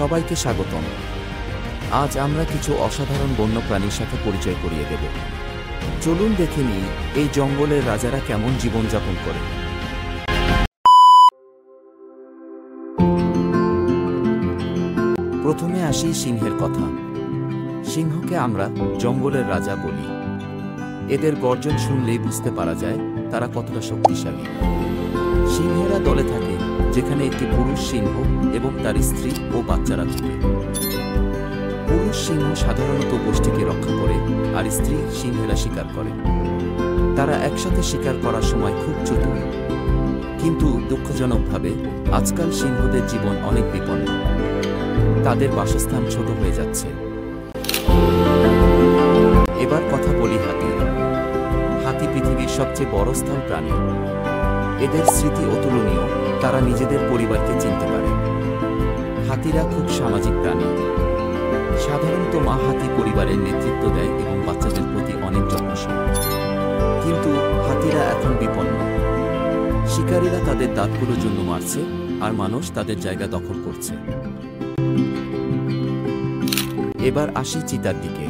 সবাইকে স্বাগতম। আজ আমরা কিছু অসাধারণ বন্যপ্রাণীর সাথে পরিচয় করিয়ে দেব। চলুন দেখে নিই এই জঙ্গলের রাজারা কেমন জীবনযাপন করে। প্রথমে আসি সিংহের কথা। সিংহকে আমরা জঙ্গলের রাজা বলি। এদের গর্জন শুনলেই বুঝতে পারা যায় তারা কতটা শক্তিশালী। সিংহেরা দলে থাকে যেখানে একটি পুরুষ সিংহ এবং তার স্ত্রী ও বাচ্চারা থাকে। পুরুষ সিংহ সাধারণত গোষ্ঠীকে রক্ষা করে আর স্ত্রী সিংহেরা শিকার করে। তারা একসাথে শিকার করার সময় খুব চতুর। কিন্তু দুঃখজনকভাবে আজকাল সিংহদের জীবন অনেক বিপন্ন। তাদের বাসস্থান ছোট হয়ে যাচ্ছে। এবার কথা বলি হাতির। হাতি পৃথিবীর সবচেয়ে বড় স্তন প্রাণী। এদের স্মৃতি অতুলনীয়, তারা নিজেদের পরিবারকে চিনতে পারে। হাতিরা খুব সামাজিক প্রাণী। সাধারণত মা হাতি পরিবারের নেতৃত্ব দেয় এবং বাচ্চাদের প্রতি অনেক যত্নশীল। কিন্তু হাতিরা এখন বিপন্ন। শিকারীরা তাদের দাঁতগুলোর জন্য মারছে আর মানুষ তাদের জায়গা দখল করছে। এবার আসি চিতার দিকে।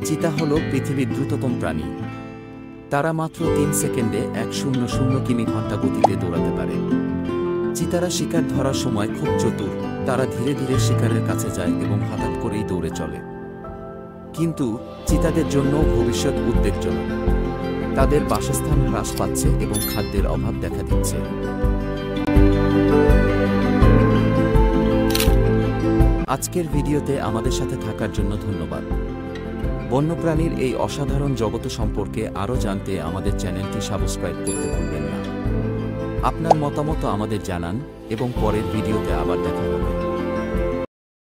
চিতা হল পৃথিবীর দ্রুততম প্রাণী। তারা মাত্র 3 সেকেন্ডে 100 কিমি/ঘন্টা গতিতে দৌড়াতে পারে। চিতারা শিকার ধরার সময় খুব চতুর। তারা ধীরে ধীরে শিকারের কাছে যায় এবং হঠাৎ করেই দৌড়ে চলে। কিন্তু চিতাদের জন্য ভবিষ্যৎ উদ্বেগজনক। তাদের বাসস্থান হ্রাস পাচ্ছে এবং খাদ্যের অভাব দেখা দিচ্ছে। আজকের ভিডিওতে আমাদের সাথে থাকার জন্য ধন্যবাদ। বন্যপ্রাণীর এই অসাধারণ জগৎ সম্পর্কে আরও জানতে আমাদের চ্যানেলটি সাবস্ক্রাইব করতে ভুলবেন না। আপনার মতামত আমাদের জানান এবং পরের ভিডিওতে আবার দেখা হবে।